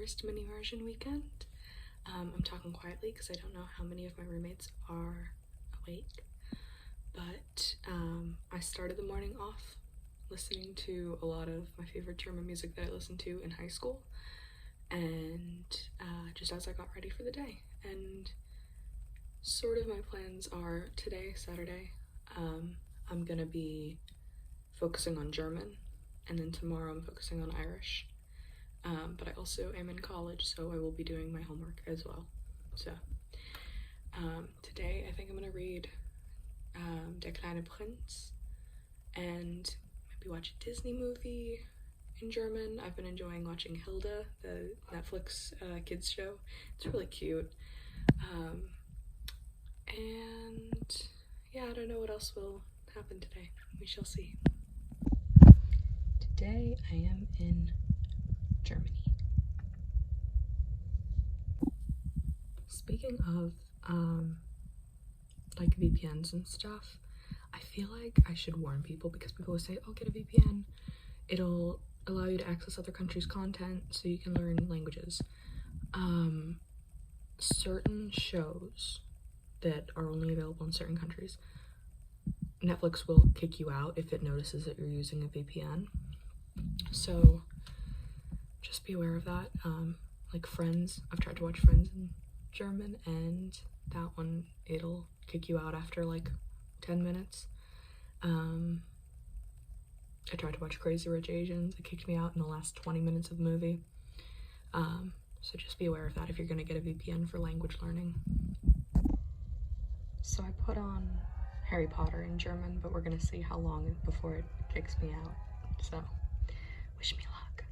first Minimmersion weekend. I'm talking quietly because I don't know how many of my roommates are awake, but I started the morning off listening to a lot of my favorite German music that I listened to in high school, and just as I got ready for the day. And sort of my plans are today, Saturday, I'm gonna be focusing on German, and then tomorrow I'm focusing on Irish. But I also am in college, so I will be doing my homework as well. So today I think I'm gonna read Der kleine Prinz and maybe watch a Disney movie in German. I've been enjoying watching Hilda, the Netflix kids show. It's really cute. And yeah, I don't know what else will happen today. We shall see. Today I am in Germany. Speaking of like VPNs and stuff, I feel like I should warn people because people will say, oh, get a VPN. It'll allow you to access other countries' content so you can learn languages. Certain shows that are only available in certain countries, Netflix will kick you out if it notices that you're using a VPN. So just be aware of that. Like Friends, I've tried to watch Friends in German, and that one, it'll kick you out after like 10 minutes. I tried to watch Crazy Rich Asians. It kicked me out in the last 20 minutes of the movie. So just be aware of that if you're gonna get a VPN for language learning. So I put on Harry Potter in German, but we're gonna see how long before it kicks me out. So wish me luck.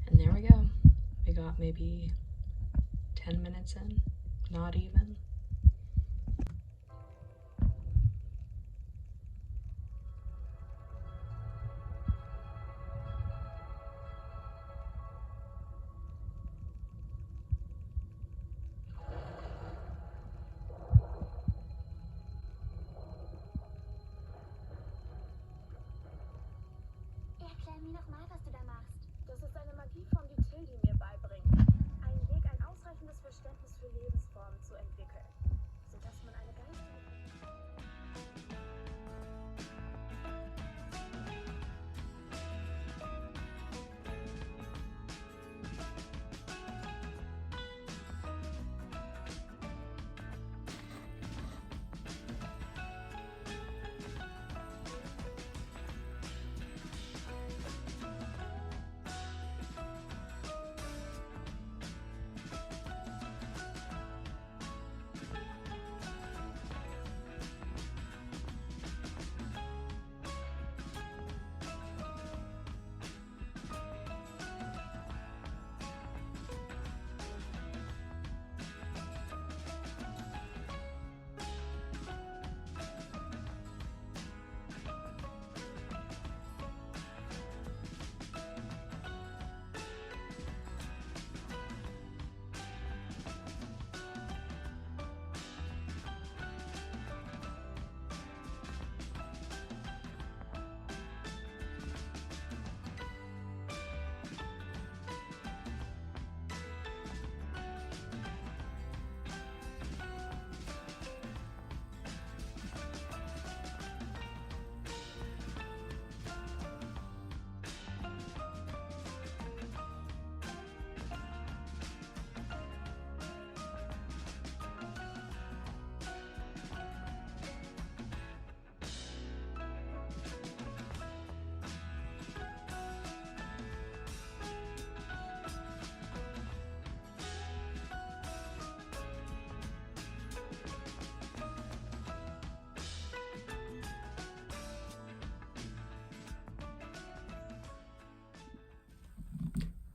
And there we go. We got maybe 10 minutes in, not even. Erklär mir noch mal, was du da machst. Das ist eine Magieform, die Tildy mir beibringt. Ein Weg, ein ausreichendes Verständnis für Lebensformen zu entwickeln, sodass man eine geistige...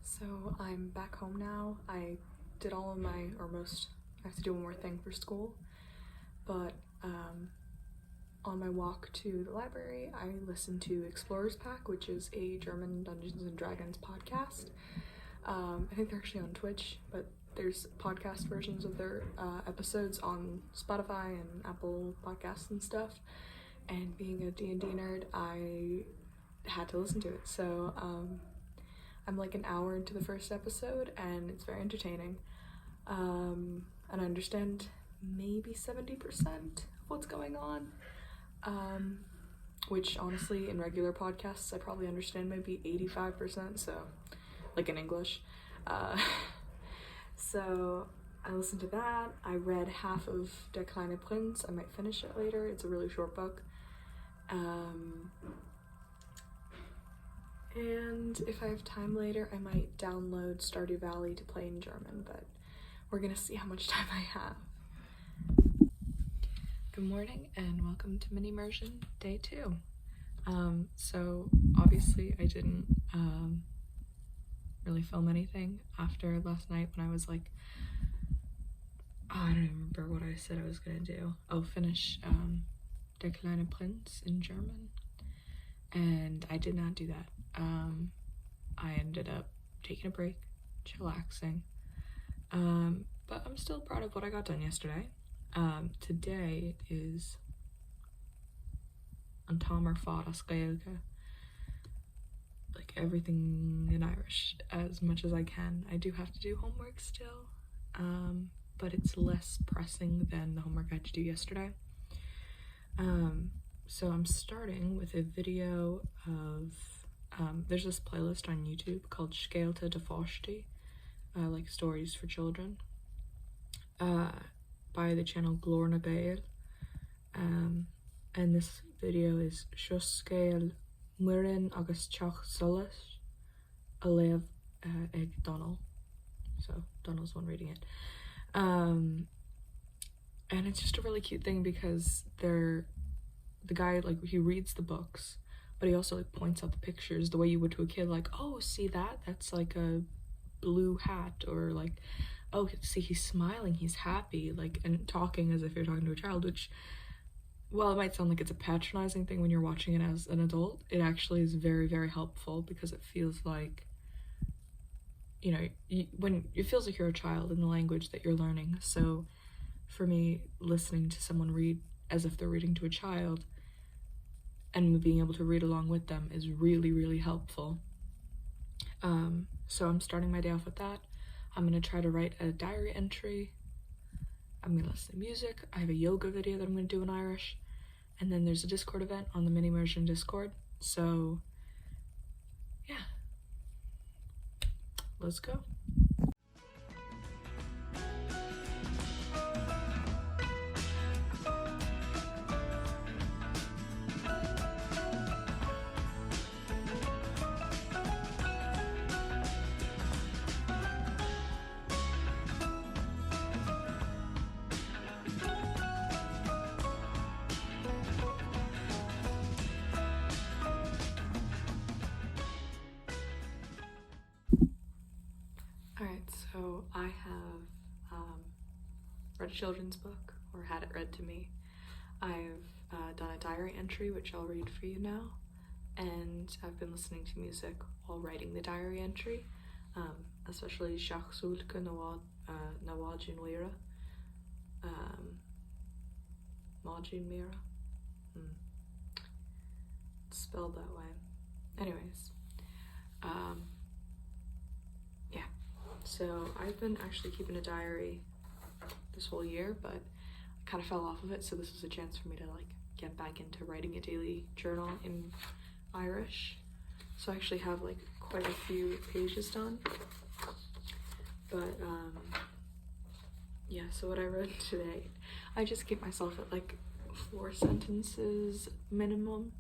So I'm back home now. I did all of my, or most, I have to do one more thing for school, but on my walk to the library, I listened to Explorers Pack, which is a German Dungeons and Dragons podcast. I think they're actually on Twitch, but there's podcast versions of their episodes on Spotify and Apple Podcasts and stuff, and being a D&D nerd, I had to listen to it, so I'm like an hour into the first episode, and it's very entertaining. And I understand maybe 70% of what's going on. Which honestly, in regular podcasts, I probably understand maybe 85%, so, like in English. So I listened to that. I read half of Der kleine Prinz. I might finish it later. It's a really short book. And if I have time later, I might download Stardew Valley to play in German, but we're gonna see how much time I have. Good morning and welcome to Minimmersion Day 2. So obviously I didn't really film anything after last night when I was like, I don't even remember what I said I was gonna do. Oh, finish Der kleine Prinz in German, and I did not do that. I ended up taking a break, chillaxing, but I'm still proud of what I got done yesterday. Today is an Támar fad as Gaeilge, like everything in Irish as much as I can. I do have to do homework still, but it's less pressing than the homework I had to do yesterday. So I'm starting with a video of, there's this playlist on YouTube called Scéalta de Fáistí, like stories for children, by the channel Glór na Gael. And this video is Seo Scéal Muireann agus Teach Solas a léamh ag Donal. So Donal's one reading it. And it's just a really cute thing because the guy, like, he reads the books, but he also like points out the pictures the way you would to a kid, like, oh, see that? That's like a blue hat, or like, oh, see, he's smiling, he's happy, like, and talking as if you're talking to a child, which, well, it might sound like it's a patronizing thing when you're watching it as an adult. It actually is very, very helpful because it feels like, you know, when it feels like you're a child in the language that you're learning. So for me, listening to someone read as if they're reading to a child and being able to read along with them is really, really helpful. So I'm starting my day off with that. I'm gonna try to write a diary entry. I'm gonna listen to music. I have a yoga video that I'm gonna do in Irish. And then there's a Discord event on the Minimmersion Discord. So yeah, let's go. Alright, so I have read a children's book, or had it read to me. I've done a diary entry, which I'll read for you now, and I've been listening to music while writing the diary entry, especially Seach Súlca na Bháidín Mhuire, Máidín Mhuire, it's spelled that way. Anyways, yeah, so I've been actually keeping a diary this whole year, but I kind of fell off of it, so this was a chance for me to like get back into writing a daily journal in Irish. So I actually have like quite a few pages done, but yeah, so what I wrote today, I just keep myself at like 4 sentences minimum.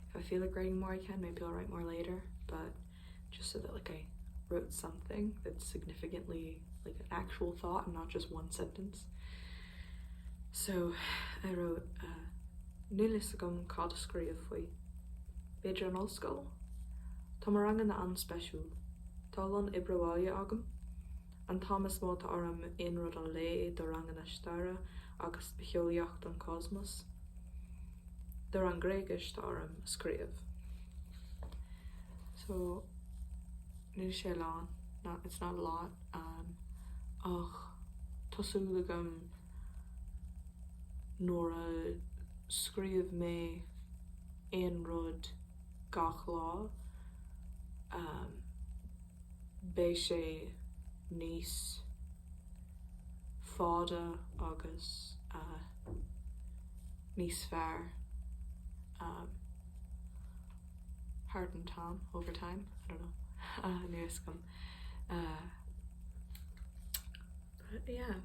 If I feel like writing more, I can. Maybe I'll write more later, but just so that like I wrote something that's significantly like an actual thought and not just one sentence. So I wrote Nilisagum Kadascri of Fui Bidra an Olscoil Tomaranga na an special Talon Ibrawaya Agam and Thomas Mota Aram in Rodon Lay Doranga na Stara August Behioliacht on Cosmos Doran Gregish Aram Scriv. So Nilishalan, it's not a lot. Tosulagam Nora Scriv me Ein Rod Gach Law. Béisé níos fáda agus níos fearr hard and Tom over time. I don't know. Nuascom. But yeah.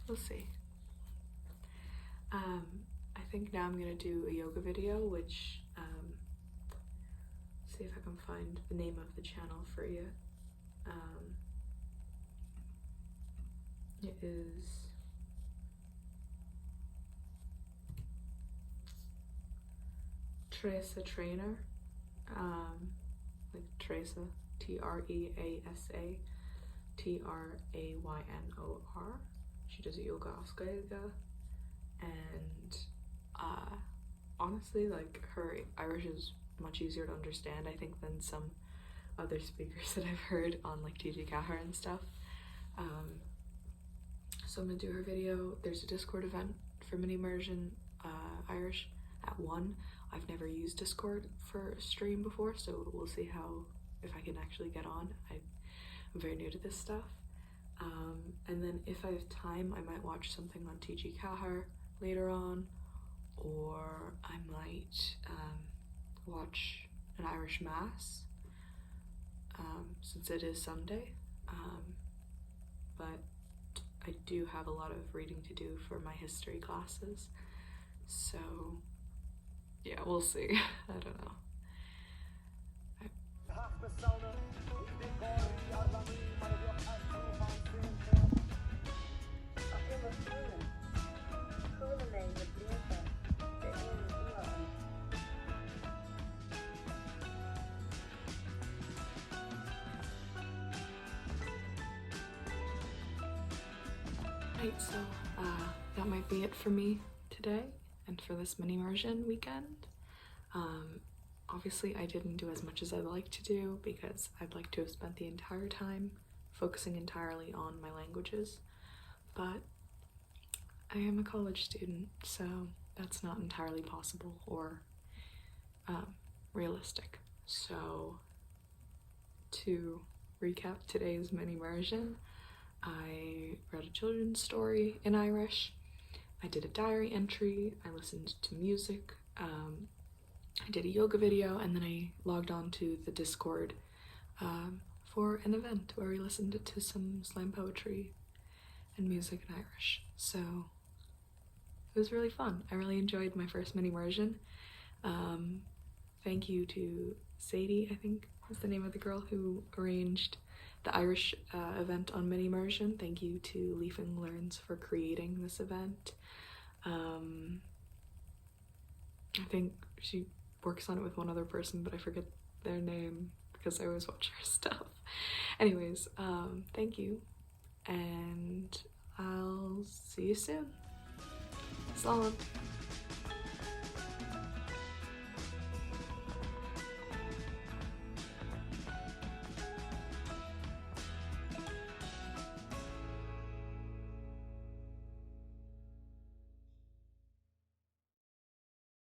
We'll see. I think now I'm gonna do a yoga video, which see if I can find the name of the channel for you. It is Tresa Trainer, like Tresa, Treasa Traynor. She does a yoga ascyoga, and honestly, like, her Irish is much easier to understand, I think, than some other speakers that I've heard on like TG Cahar and stuff. So I'm gonna do her video. There's a Discord event for Minimmersion Irish at 1. I've never used Discord for a stream before, so we'll see if I can actually get on. I'm very new to this stuff. And then if I have time, I might watch something on TG Cahar later on, or I might watch an Irish Mass, since it is Sunday. But I do have a lot of reading to do for my history classes, so yeah, we'll see. I don't know. Right, so that might be it for me today and for this Minimmersion weekend. Obviously I didn't do as much as I'd like to do because I'd like to have spent the entire time focusing entirely on my languages, but I am a college student, so that's not entirely possible or realistic. So to recap today's Minimmersion, I read a children's story in Irish, I did a diary entry, I listened to music, I did a yoga video, and then I logged on to the Discord for an event where we listened to some slam poetry and music in Irish. So it was really fun. I really enjoyed my first Minimmersion. Thank you to Sadie, I think was the name of the girl who arranged the Irish event on Minimmersion. Thank you to Leafling Learns for creating this event. I think she works on it with one other person, but I forget their name because I always watch her stuff. Anyways, thank you, and I'll see you soon. Slán.